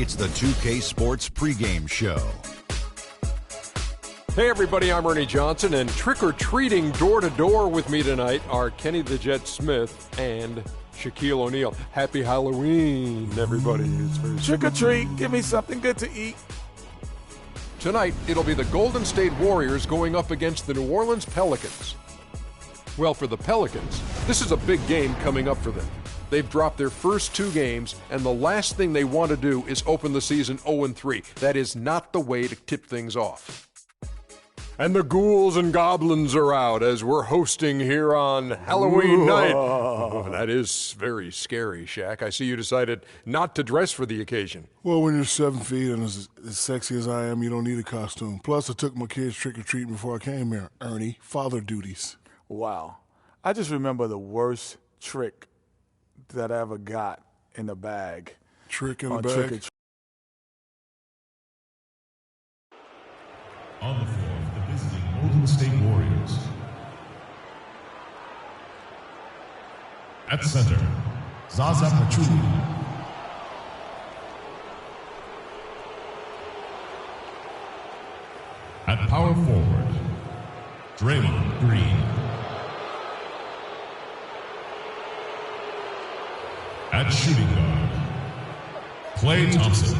It's the 2K Sports pregame show. Hey everybody, I'm Ernie Johnson, and trick-or-treating door-to-door with me tonight are Kenny the Jet Smith and Shaquille O'Neal. Happy Halloween, everybody. Trick-or-treat, give me something good to eat. Tonight, it'll be the Golden State Warriors going up against the New Orleans Pelicans. Well, for the Pelicans, this is a big game coming up for them. They've dropped their first 2 games, and the last thing they want to do is open the season 0-3. That is not the way to tip things off. And the ghouls and goblins are out as we're hosting here on Halloween night. Oh, that is very scary, Shaq. I see you decided not to dress for the occasion. Well, when you're 7 feet and as sexy as I am, you don't need a costume. Plus, I took my kids trick-or-treating before I came here. Ernie, father duties. Wow. I just remember the worst trick that I ever got in the bag. Trick in the bag? On the floor, the visiting Golden State Warriors. At center, Zaza Pachulia. At power forward, Draymond Green. At shooting guard, Klay Thompson.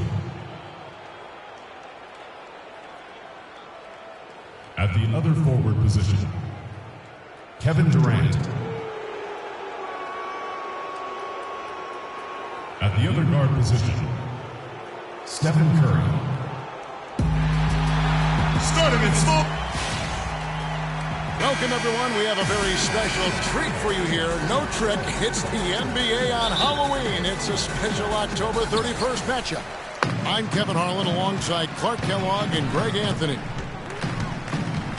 At the other forward position, Kevin Durant. At the other guard position, Stephen Curry. Starting in slow. Welcome, everyone. We have a very special treat for you here. No trick. It's the NBA on Halloween. It's a special October 31st matchup. I'm Kevin Harlan alongside Clark Kellogg and Greg Anthony.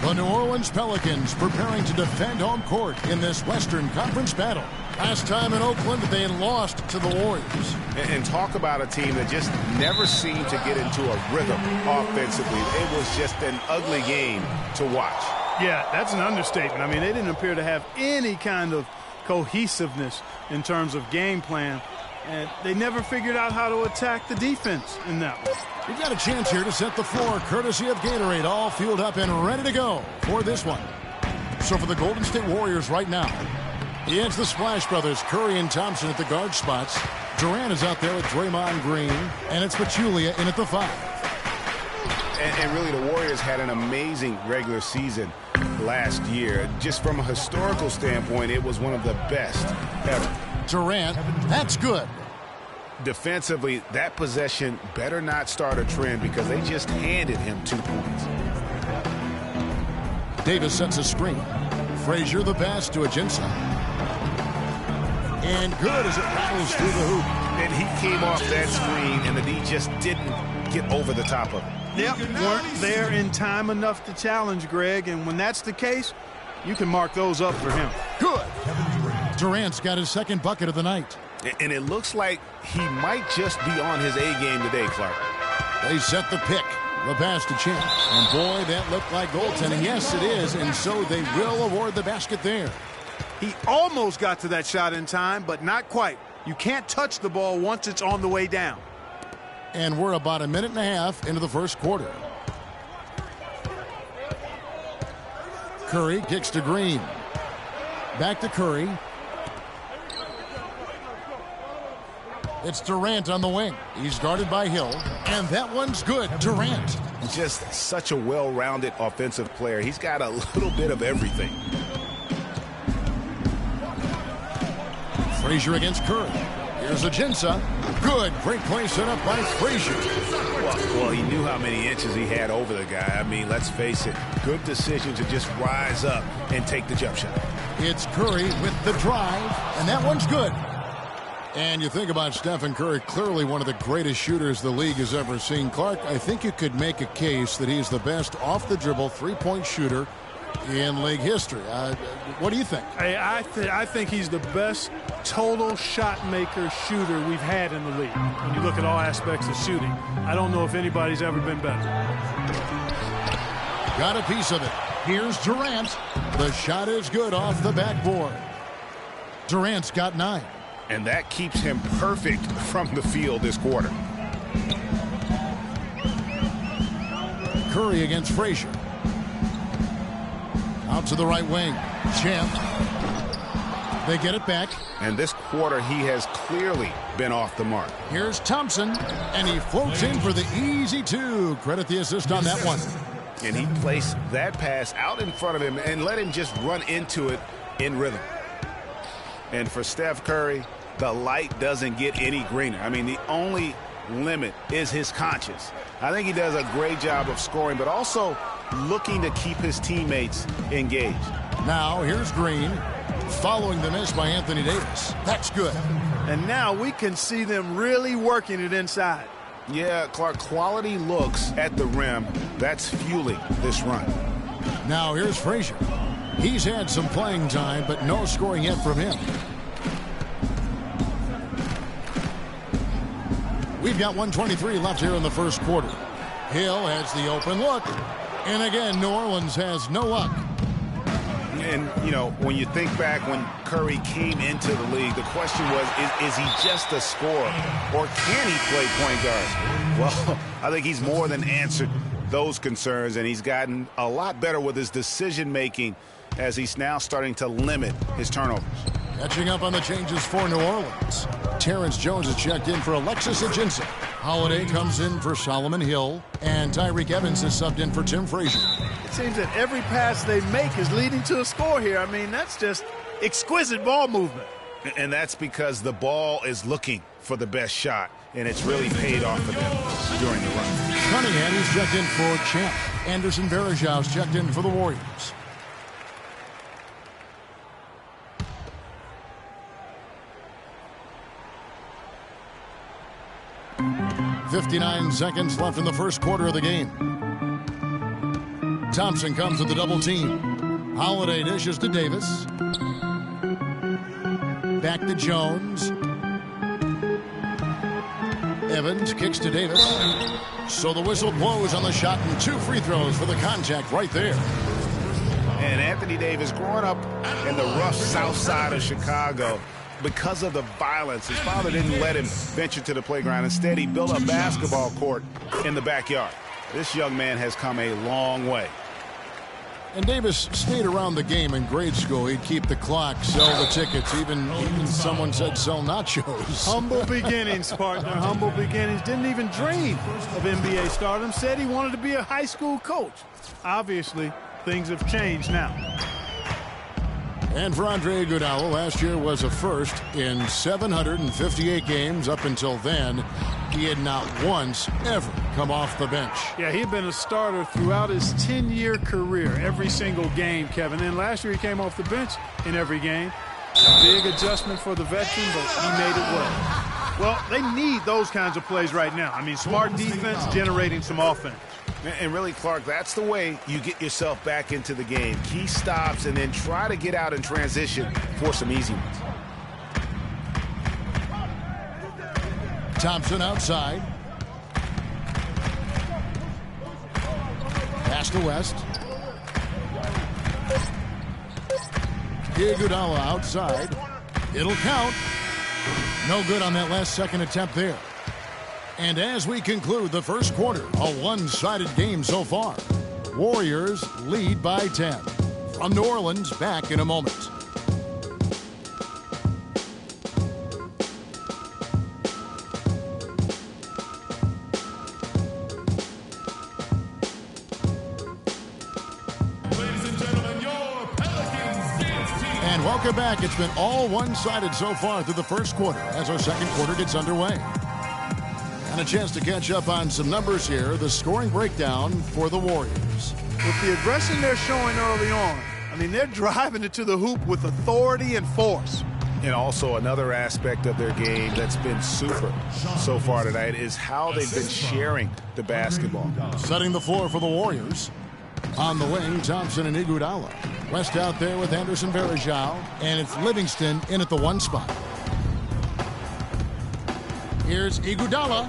The New Orleans Pelicans preparing to defend home court in this Western Conference battle. Last time in Oakland, they lost to the Warriors. And talk about a team that just never seemed to get into a rhythm offensively. It was just an ugly game to watch. Yeah, that's an understatement. I mean, they didn't appear to have any kind of cohesiveness in terms of game plan, and they never figured out how to attack the defense in that one. You've got a chance here to set the floor, courtesy of Gatorade, all fueled up and ready to go for this one. So for the Golden State Warriors right now, it's the Splash Brothers, Curry and Thompson at the guard spots. Durant is out there with Draymond Green, and it's Pachulia in at the 5. And really, the Warriors had an amazing regular season last year. Just from a historical standpoint, it was one of the best ever. Durant, that's good. Defensively, that possession better not start a trend because they just handed him 2 points. Davis sets a screen. Frazier the pass to Ajinça. And good as it rattles through the hoop. And he came off that screen, and the D just didn't get over the top of it. Yep, weren't there in time enough to challenge, Greg, and when that's the case, you can mark those up for him. Good. Durant's got his second bucket of the night. And it looks like he might just be on his A game today, Clark. They set the pick. The pass to Chin. And boy, that looked like goaltending. Yes, it is. And so they will award the basket there. He almost got to that shot in time, but not quite. You can't touch the ball once it's on the way down. And we're about a minute and a half into the first quarter. Curry kicks to Green. Back to Curry. It's Durant on the wing. He's guarded by Hill. And that one's good. Durant. Just such a well-rounded offensive player. He's got a little bit of everything. Frazier against Curry. Here's Ajinça. Good. Great play set up by Frazier. Well, he knew how many inches he had over the guy. I mean, let's face it. Good decision to just rise up and take the jump shot. It's Curry with the drive. And that one's good. And you think about Stephen Curry, clearly one of the greatest shooters the league has ever seen. Clark, I think you could make a case that he's the best off-the-dribble three-point shooter in league history. What do you think? I think he's the best total shot maker shooter we've had in the league. When you look at all aspects of shooting, I don't know if anybody's ever been better. Got a piece of it. Here's Durant. The shot is good off the backboard. Durant's got 9. And that keeps him perfect from the field this quarter. Curry against Frazier. Out to the right wing. Champ. They get it back. And this quarter, he has clearly been off the mark. Here's Thompson, and he floats in for the easy two. Credit the assist on that one. And he placed that pass out in front of him and let him just run into it in rhythm. And for Steph Curry, the light doesn't get any greener. I mean, the only limit is his conscience. I think he does a great job of scoring, but also looking to keep his teammates engaged. Now, here's Green, following the miss by Anthony Davis. That's good. And now we can see them really working it inside. Yeah, Clark, quality looks at the rim. That's fueling this run. Now, here's Frazier. He's had some playing time, but no scoring yet from him. We've got 1:23 left here in the first quarter. Hill has the open look. And again, New Orleans has no luck. And, you know, when you think back when Curry came into the league, the question was, is he just a scorer or can he play point guard? Well, I think he's more than answered those concerns, and he's gotten a lot better with his decision-making as he's now starting to limit his turnovers. Catching up on the changes for New Orleans. Terrence Jones is checked in for Alexis Ajinça. Holiday comes in for Solomon Hill, and Tyreek Evans is subbed in for Tim Frazier. It seems that every pass they make is leading to a score here. I mean, that's just exquisite ball movement. And that's because the ball is looking for the best shot, and it's really paid off for them during the run. Cunningham is checked in for Champ. Anderson Varejao is checked in for the Warriors. 59 seconds left in the first quarter of the game. Thompson comes with the double team. Holiday dishes to Davis. Back to Jones. Evans kicks to Davis. So the whistle blows on the shot, and 2 free throws for the contact right there. And Anthony Davis, growing up in the rough south side of Chicago, because of the violence, his father didn't let him venture to the playground. Instead, he built a basketball court in the backyard. This young man has come a long way. And Davis stayed around the game in grade school. He'd keep the clock, sell the tickets, even someone said sell nachos. Humble beginnings, partner, humble beginnings. Didn't even dream of NBA stardom. Said he wanted to be a high school coach. Obviously, things have changed now. And for Andre Iguodala, last year was a first in 758 games. Up until then, he had not once ever come off the bench. Yeah, he'd been a starter throughout his 10-year career, every single game, Kevin. And last year he came off the bench in every game. A big adjustment for the veteran, but he made it well. Well, they need those kinds of plays right now. I mean, smart defense generating some offense. And really, Clark, that's the way you get yourself back into the game. Key stops and then try to get out in transition for some easy ones. Thompson outside. Pass to West. Iguodala outside. It'll count. No good on that last second attempt there. And as we conclude the first quarter, a one-sided game so far. Warriors lead by 10. From New Orleans, back in a moment. And welcome back. It's been all one-sided so far through the first quarter as our second quarter gets underway. And a chance to catch up on some numbers here. The scoring breakdown for the Warriors. With the aggression they're showing early on, I mean, they're driving it to the hoop with authority and force. And also another aspect of their game that's been super so far tonight is how they've been sharing the basketball. Setting the floor for the Warriors. On the wing, Thompson and Iguodala. West out there with Anderson Varejao. And it's Livingston in at the 1 spot. Here's Iguodala.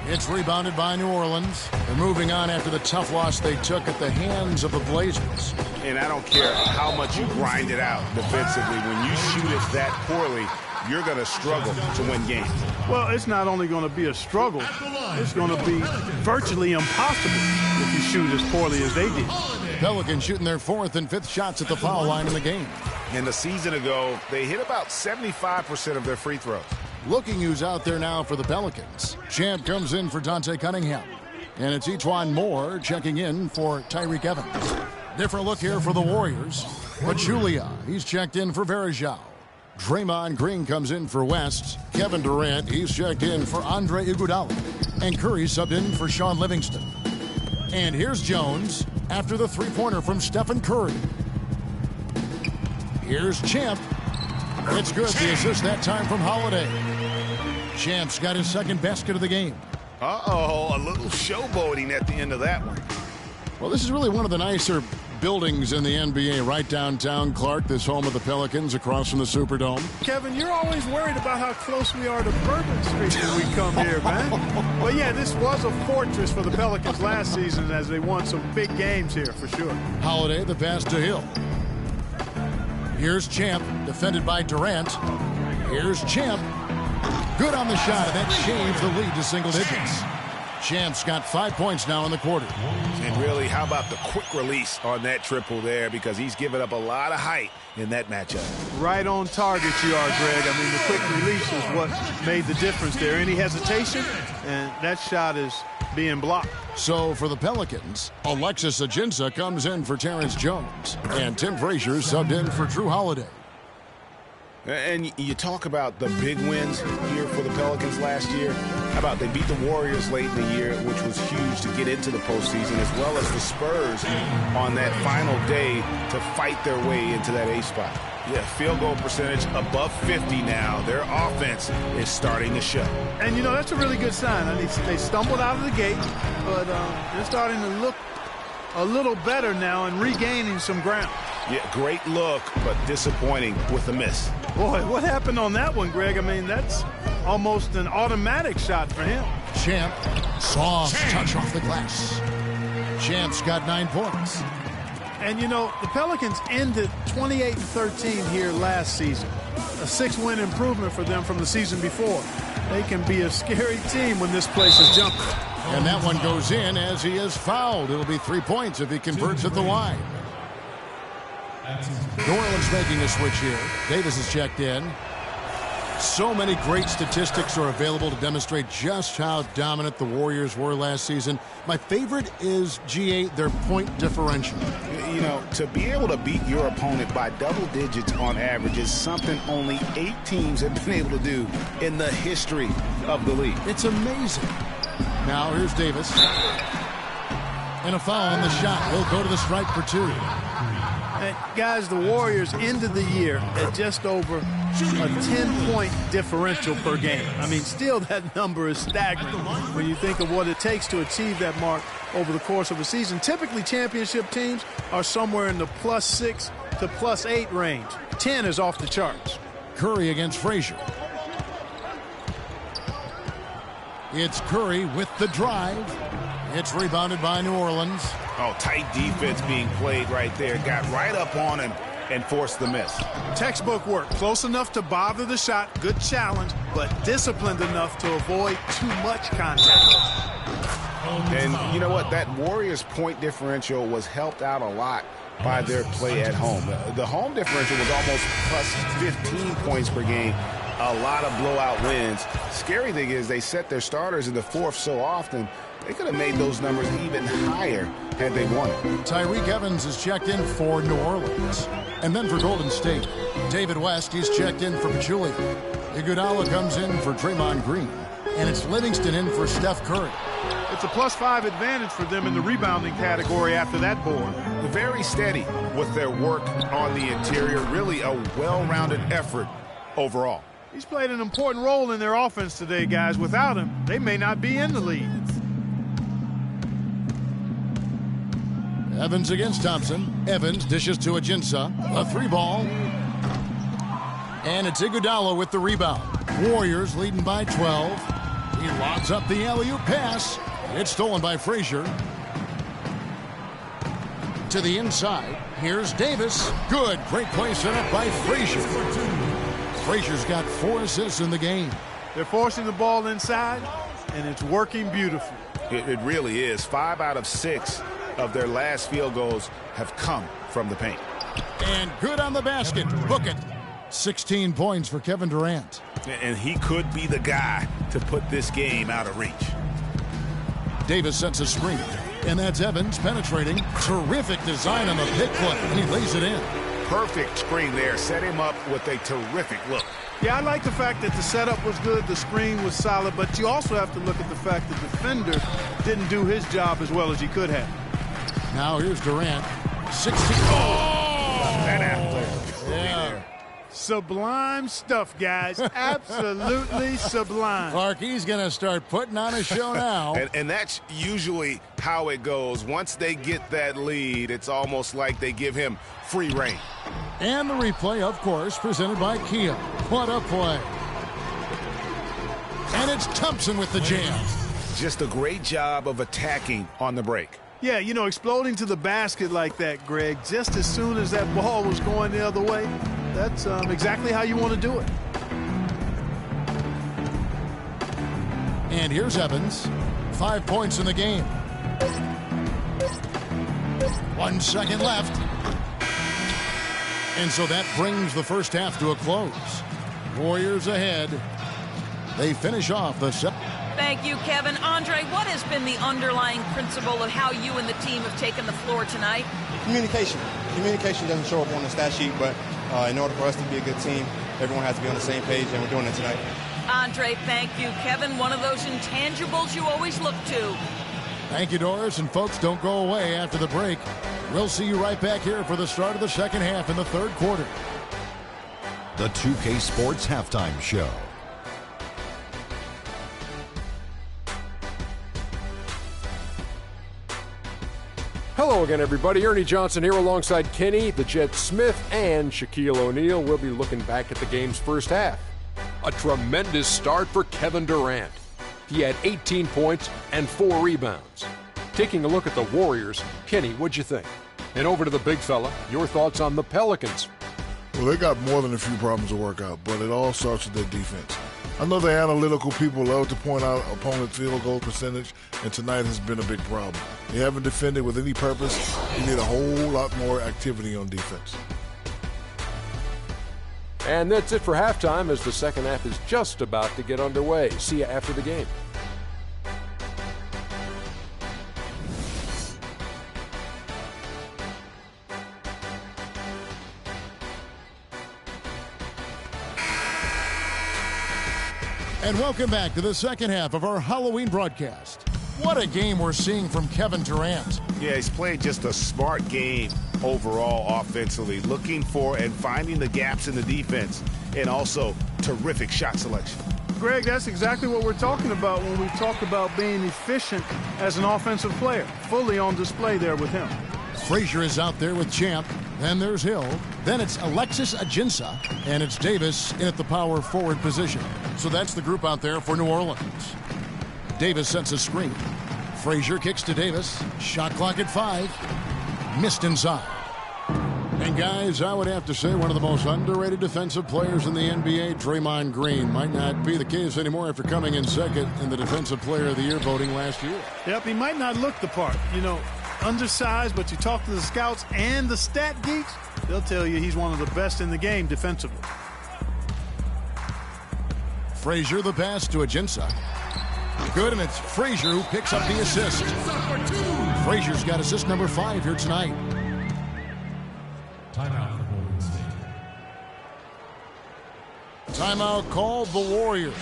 It's rebounded by New Orleans. They're moving on after the tough loss they took at the hands of the Blazers. And I don't care how much you grind it out defensively. When you shoot it that poorly, you're going to struggle to win games. Well, it's not only going to be a struggle, it's going to be virtually impossible if you shoot as poorly as they did. Pelicans shooting their 4th and 5th shots at the foul line in the game. And a season ago, they hit about 75% of their free throws. Looking who's out there now for the Pelicans. Champ comes in for Dante Cunningham. And it's Etuan Moore checking in for Tyreek Evans. Different look here for the Warriors. Pachulia, he's checked in for Verajao. Draymond Green comes in for West. Kevin Durant, he's checked in for Andre Iguodala. And Curry subbed in for Sean Livingston. And here's Jones after the three-pointer from Stephen Curry. Here's Champ. It's good. The assist that time from Holiday. Champ's got his 2nd basket of the game. Uh-oh, a little showboating at the end of that one. Well, this is really one of the nicer buildings in the NBA, right downtown, Clark, this home of the Pelicans across from the Superdome. Kevin, you're always worried about how close we are to Bourbon Street when we come here, man. Well, yeah, this was a fortress for the Pelicans last season as they won some big games here, for sure. Holiday, the pass to Hill. Here's Champ, defended by Durant. Here's Champ. Good on the shot, and that changed the lead to single digits. Champ's got 5 points now in the quarter. And really, how about the quick release on that triple there, because he's given up a lot of height in that matchup. Right on target you are, Greg. I mean, the quick release is what made the difference there. Any hesitation, and that shot is being blocked. So for the Pelicans, Alexis Ajinça comes in for Terrence Jones, and Tim Frazier subbed in for Drew Holiday. And you talk about the big wins here for the Pelicans last year. How about they beat the Warriors late in the year, which was huge to get into the postseason, as well as the Spurs on that final day to fight their way into that A spot. Yeah, field goal percentage above 50 now. Their offense is starting to show. And, you know, that's a really good sign. I mean, they stumbled out of the gate, but they're starting to look a little better now and regaining some ground. Yeah, great look, but disappointing with the miss. Boy, what happened on that one, Greg? I mean, that's almost an automatic shot for him. Champ, soft touch off the glass. Champ's got 9 points. And, you know, the Pelicans ended 28-13 here last season. A 6-win improvement for them from the season before. They can be a scary team when this place is jumping. And that one goes in as he is fouled. It'll be 3 points if he converts at the line. New Orleans making a switch here. Davis is checked in. So many great statistics are available to demonstrate just how dominant the Warriors were last season. My favorite is, G8, their point differential. You know, to be able to beat your opponent by double digits on average is something only 8 teams have been able to do in the history of the league. It's amazing. Now here's Davis. And a foul on the shot. He'll go to the stripe for 2. Guys, the Warriors ended the year at just over a 10-point differential per game. I mean, still that number is staggering when you think of what it takes to achieve that mark over the course of a season. Typically, championship teams are somewhere in the +6 to +8 range. 10 is off the charts. Curry against Frazier. It's Curry with the drive. It's rebounded by New Orleans. Oh, tight defense being played right there. Got right up on him and forced the miss. Textbook work. Close enough to bother the shot. Good challenge, but disciplined enough to avoid too much contact. And you know what? That Warriors point differential was helped out a lot by their play at home. The home differential was almost +15 points per game. A lot of blowout wins. Scary thing is they set their starters in the fourth so often, they could have made those numbers even higher had they wanted. Tyreek Evans is checked in for New Orleans. And then for Golden State, David West, he's checked in for Pachulia. Iguodala comes in for Draymond Green. And it's Livingston in for Steph Curry. It's a +5 advantage for them in the rebounding category after that board. Very steady with their work on the interior. Really a well-rounded effort overall. He's played an important role in their offense today, guys. Without him, they may not be in the lead. Evans against Thompson. Evans dishes to Ajinça. A 3-ball. And it's Iguodala with the rebound. Warriors leading by 12. He lobs up the alley-oop pass. It's stolen by Frazier. To the inside. Here's Davis. Good. Great play set up by Frazier. Frazier's got 4 assists in the game. They're forcing the ball inside, and it's working beautifully. It really is. 5 out of 6 of their last field goals have come from the paint. And good on the basket. Book it. 16 points for Kevin Durant. And he could be the guy to put this game out of reach. Davis sets a screen. And that's Evans penetrating. Terrific design on the pick play. And he lays it in. Perfect screen there. Set him up with a terrific look. Yeah, I like the fact that the setup was good, the screen was solid, but you also have to look at the fact that the defender didn't do his job as well as he could have. Now here's Durant. 16. That athlete. Yeah. Sublime stuff, guys. Absolutely sublime. Clark, he's going to start putting on a show now. And that's usually how it goes. Once they get that lead, it's almost like they give him free reign. And the replay, of course, presented by Kia. What a play. And it's Thompson with the jam. Just a great job of attacking on the break. Yeah, you know, exploding to the basket like that, Greg, just as soon as that ball was going the other way, that's exactly how you want to do it. And here's Evans. 5 points in the game. 1 second left. And so that brings the first half to a close. Warriors ahead. They finish off the set. Thank you, Kevin. Andre, what has been the underlying principle of how you and the team have taken the floor tonight? Communication. Communication doesn't show up on the stat sheet, but in order for us to be a good team, everyone has to be on the same page, and we're doing it tonight. Andre, thank you. Kevin, one of those intangibles you always look to. Thank you, Doris. And folks, don't go away after the break. We'll see you right back here for the start of the second half in the third quarter. The 2K Sports Halftime Show. Hello again, everybody. Ernie Johnson here alongside Kenny, the Jet Smith, and Shaquille O'Neal. We'll be looking back at the game's first half. A tremendous start for Kevin Durant. He had 18 points and 4 rebounds. Taking a look at the Warriors, Kenny, what'd you think? And over to the big fella, your thoughts on the Pelicans. Well, they got more than a few problems to work out, but it all starts with their defense. I know the analytical people love to point out opponent's field goal percentage, and tonight has been a big problem. They haven't defended with any purpose. You need a whole lot more activity on defense. And that's it for halftime as the second half is just about to get underway. See you after the game. And welcome back to the second half of our Halloween broadcast. What a game we're seeing from Kevin Durant. Yeah, he's played just a smart game overall offensively, looking for and finding the gaps in the defense, and also terrific shot selection. Greg, that's exactly what we're talking about when we talk about being efficient as an offensive player. Fully on display there with him. Frazier is out there with Champ. Then there's Hill. Then it's Alexis Ajinça. And it's Davis in at the power forward position. So that's the group out there for New Orleans. Davis sets a screen. Frazier kicks to Davis. Shot clock at 5. Missed inside. And guys, I would have to say one of the most underrated defensive players in the NBA, Draymond Green, might not be the case anymore after coming in second in the Defensive Player of the Year voting last year. Yep, he might not look the part. You know, undersized, but you talk to the scouts and the stat geeks, they'll tell you he's one of the best in the game defensively. Frazier the pass to Ajinça. Good, and it's Frazier who picks up the assist. Frazier's got assist number 5 here tonight. Timeout for Golden State. Timeout called the Warriors.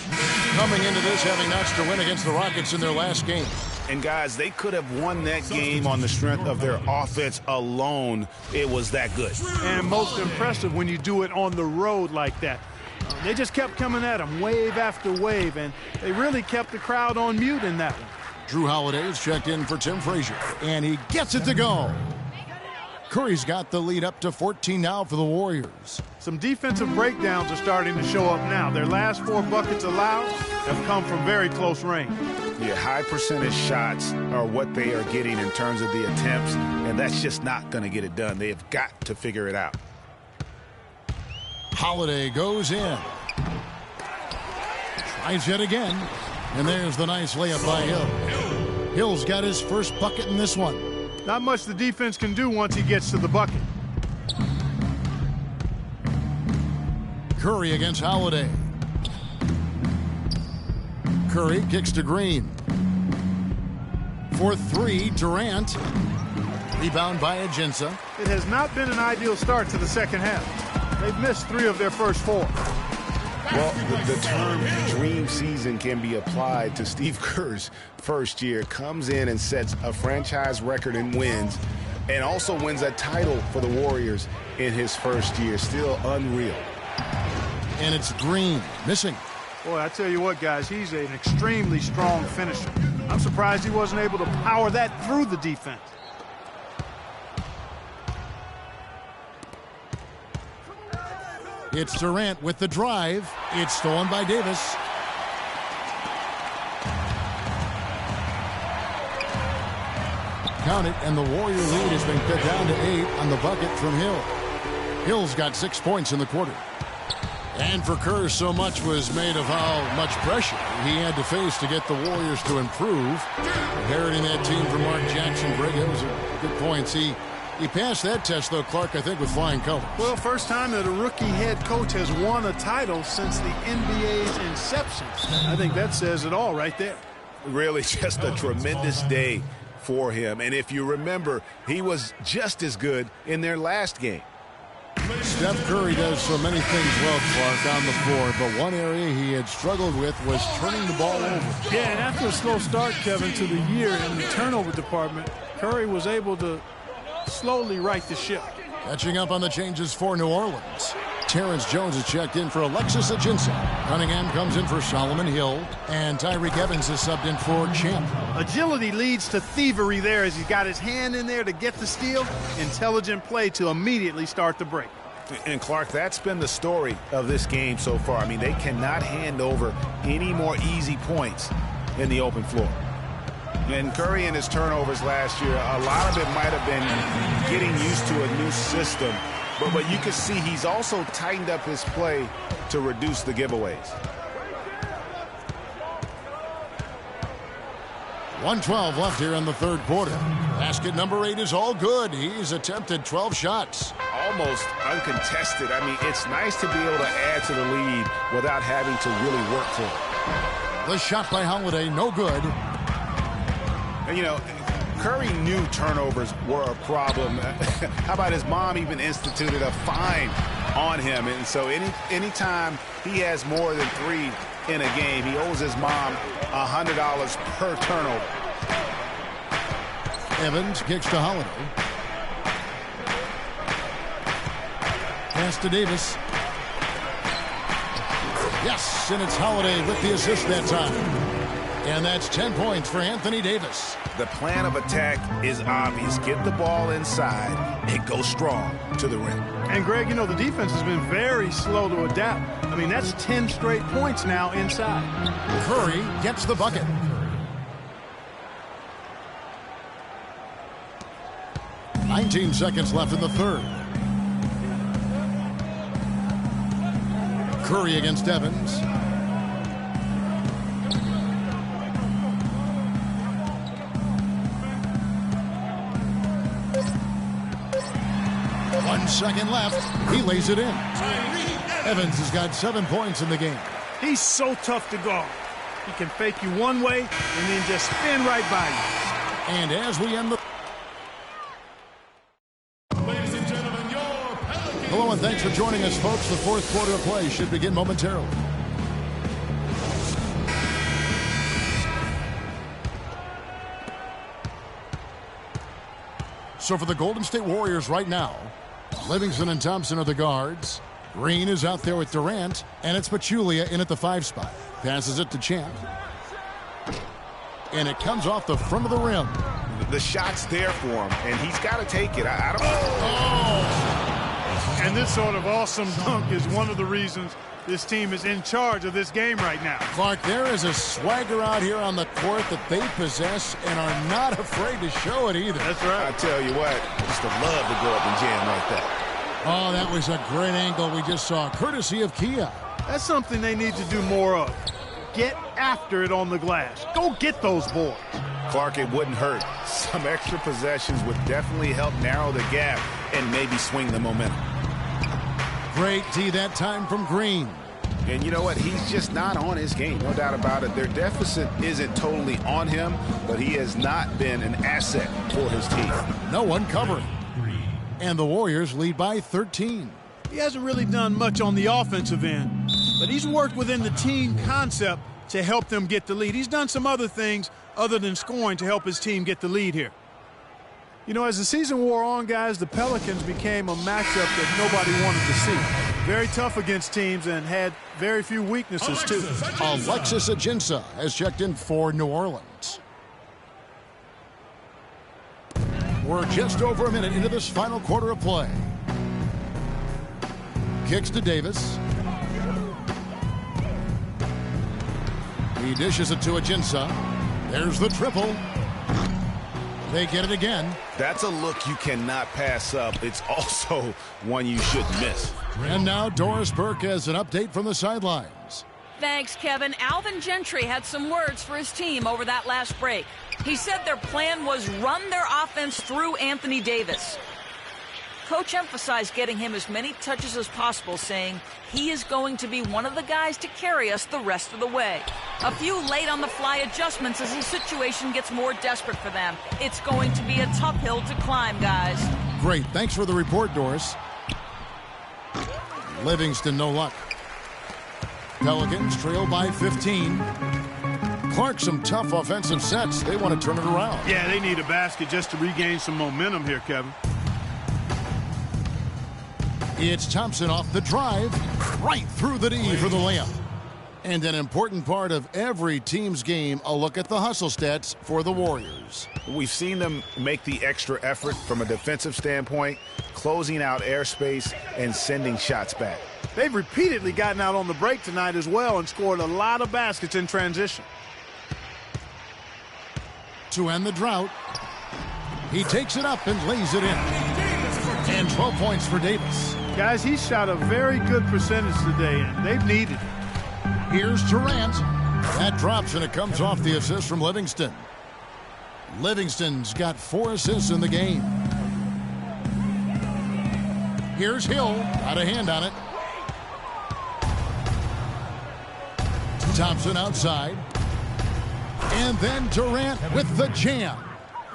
Coming into this having notched a win against the Rockets in their last game. And guys, they could have won that game on the strength of their offense alone. It was that good. And most impressive when you do it on the road like that. They just kept coming at him wave after wave, and they really kept the crowd on mute in that one. Drew Holiday is checked in for Tim Frazier, and he gets it to go. Curry's got the lead up to 14 now for the Warriors. Some defensive breakdowns are starting to show up now. Their last 4 buckets allowed have come from very close range. Yeah, high percentage shots are what they are getting in terms of the attempts, and that's just not going to get it done. They have got to figure it out. Holiday goes in. Tries yet again. And there's the nice layup by Hill. Hill's got his first bucket in this one. Not much the defense can do once he gets to the bucket. Curry against Holiday. Curry kicks to Green. For three, Durant. Rebound by Ajinça. It has not been an ideal start to the second half. They've missed 3 of their first 4. Well, the term dream season can be applied to Steve Kerr's first year. Comes in and sets a franchise record in wins and also wins a title for the Warriors in his first year. Still unreal. And it's Green missing. Boy, I tell you what, guys, he's an extremely strong finisher. I'm surprised he wasn't able to power that through the defense. It's Durant with the drive. It's stolen by Davis. Count it, and the Warrior lead has been cut down to 8 on the bucket from Hill. Hill's got 6 points in the quarter. And for Kerr, so much was made of how much pressure he had to face to get the Warriors to improve. Inheriting that team from Mark Jackson. Greg, that was a good point. He passed that test, though, Clark, I think, with flying colors. Well, first time that a rookie head coach has won a title since the NBA's inception. I think that says it all right there. Really just a tremendous day for him. And if you remember, he was just as good in their last game. Steph Curry does so many things well, Clark, on the floor, but one area he had struggled with was turning the ball over. Yeah, and after a slow start, Kevin, to the year in the turnover department, Curry was able to slowly right the ship. Catching up on the changes for New Orleans. Terrence Jones is checked in for Alexis Ajinça. Cunningham comes in for Solomon Hill. And Tyreke Evans is subbed in for Champ. Agility leads to thievery there as he's got his hand in there to get the steal. Intelligent play to immediately start the break. And Clark, that's been the story of this game so far. I mean, they cannot hand over any more easy points in the open floor. And Curry and his turnovers last year, a lot of it might have been getting used to a new system. But you can see he's also tightened up his play to reduce the giveaways. 1:12 left here in the third quarter. Basket number 8 is all good. He's attempted 12 shots. Almost uncontested. I mean, it's nice to be able to add to the lead without having to really work for it. The shot by Holiday, no good. And, you know, Curry knew turnovers were a problem. How about his mom even instituted a fine on him? And so anytime he has more than 3 in a game, he owes his mom $100 per turnover. Evans kicks to Holiday. Pass to Davis. Yes, and it's Holiday with the assist that time. And that's 10 points for Anthony Davis. The plan of attack is obvious. Get the ball inside and go strong to the rim. And, Greg, you know, the defense has been very slow to adapt. I mean, that's 10 straight points now inside. Curry gets the bucket. "19 seconds left in the third. Curry against Evans. One second left. He lays it in. Evans has got 7 points in the game. He's so tough to guard. He can fake you one way and then just spin right by you. And as we end the... Ladies and gentlemen, your Pelicans. Hello and thanks for joining us, folks. The fourth quarter of play should begin momentarily. So for the Golden State Warriors right now, Livingston and Thompson are the guards. Green is out there with Durant, and it's Pachulia in at the 5 spot. Passes it to Champ. And it comes off the front of the rim. The shot's there for him, and he's got to take it. I don't... Oh! And this sort of awesome dunk is one of the reasons this team is in charge of this game right now. Clark, there is a swagger out here on the court that they possess and are not afraid to show it either. That's right. I tell you what, I used to love to go up and jam like that. Oh, that was a great angle we just saw, courtesy of Kia. That's something they need to do more of. Get after it on the glass. Go get those boards. Clark, it wouldn't hurt. Some extra possessions would definitely help narrow the gap and maybe swing the momentum. Great D that time from Green. And you know what? He's just not on his game, no doubt about it. Their deficit isn't totally on him, but he has not been an asset for his team. No one covering. And the Warriors lead by 13. He hasn't really done much on the offensive end, but he's worked within the team concept to help them get the lead. He's done some other things other than scoring to help his team get the lead here. You know, as the season wore on, guys, the Pelicans became a matchup that nobody wanted to see. Very tough against teams and had very few weaknesses, too. Alexis Ajinça has checked in for New Orleans. We're just over a minute into this final quarter of play. Kicks to Davis. He dishes it to Ajinça. There's the triple. They get it again. That's a look you cannot pass up. It's also one you shouldn't miss. And now Doris Burke has an update from the sidelines. Thanks, Kevin. Alvin Gentry had some words for his team over that last break. He said their plan was run their offense through Anthony Davis. Coach emphasized getting him as many touches as possible, saying he is going to be one of the guys to carry us the rest of the way. A few late-on-the-fly adjustments as the situation gets more desperate for them. It's going to be a tough hill to climb, guys. Great. Thanks for the report, Doris. Livingston, no luck. Pelicans trail by 15. Clark, some tough offensive sets. They want to turn it around. Yeah, they need a basket just to regain some momentum here, Kevin. It's Thompson off the drive, right through the D for the layup. And an important part of every team's game, a look at the hustle stats for the Warriors. We've seen them make the extra effort from a defensive standpoint, closing out airspace and sending shots back. They've repeatedly gotten out on the break tonight as well and scored a lot of baskets in transition. To end the drought, he takes it up and lays it in. And 12 points for Davis. Guys, he shot a very good percentage today, and they've needed it. Here's Durant. That drops, and it comes off the assist from Livingston. Livingston's got 4 assists in the game. Here's Hill. Got a hand on it. Thompson outside. And then Durant with the jam.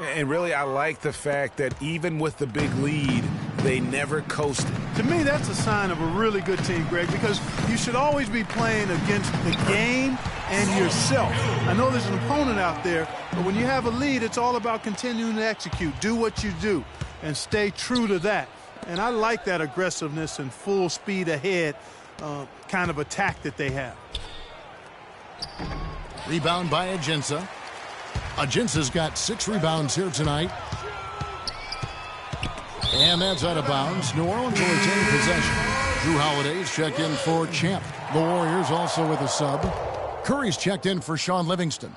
And really, I like the fact that even with the big lead, they never coasted. To me, that's a sign of a really good team, Greg, because you should always be playing against the game and yourself. I know there's an opponent out there, but when you have a lead, it's all about continuing to execute. Do what you do and stay true to that. And I like that aggressiveness and full speed ahead kind of attack that they have. Rebound by Ajinça. Ajinça's got 6 rebounds here tonight. And that's out of bounds. New Orleans will retain possession. Drew Holiday's checked in for Champ. The Warriors also with a sub. Curry's checked in for Sean Livingston.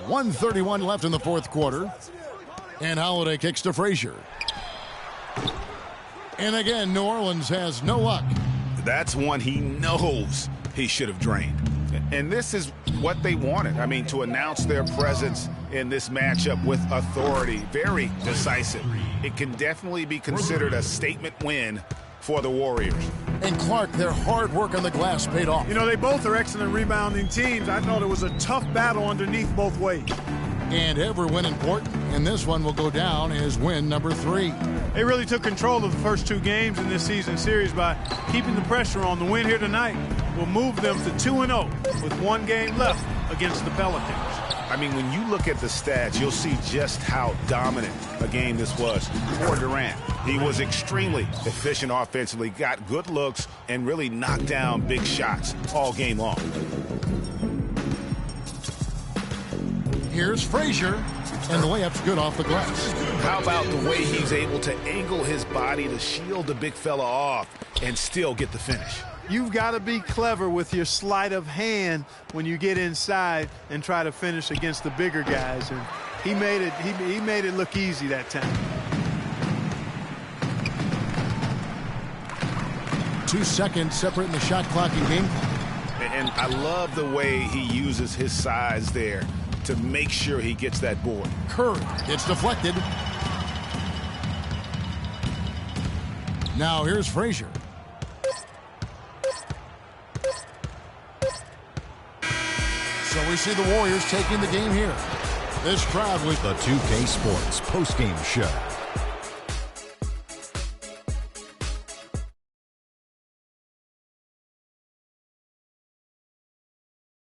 1:31 left in the fourth quarter. And Holiday kicks to Frazier. And again, New Orleans has no luck. That's one he knows he should have drained. And this is what they wanted. I mean, to announce their presence in this matchup with authority. Very decisive. It can definitely be considered a statement win for the Warriors. And Clark, their hard work on the glass paid off. You know, they both are excellent rebounding teams. I thought it was a tough battle underneath both ways. And every win important. And this one will go down as win number 3. They really took control of the first 2 games in this season series by keeping the pressure on. The win here tonight will move them to 2-0 with 1 game left against the Pelicans. I mean, when you look at the stats, you'll see just how dominant a game this was for Durant. He was extremely efficient offensively, got good looks, and really knocked down big shots all game long. Here's Frazier, and the layup's good off the glass. How about the way he's able to angle his body to shield the big fella off and still get the finish? You've got to be clever with your sleight of hand when you get inside and try to finish against the bigger guys. And He made it look easy that time. 2 seconds separating the shot clock and game clock. And I love the way he uses his size there to make sure he gets that board. Curry, it's deflected. Now here's Frazier. So we see the Warriors taking the game here. This crowd was the 2K Sports postgame show.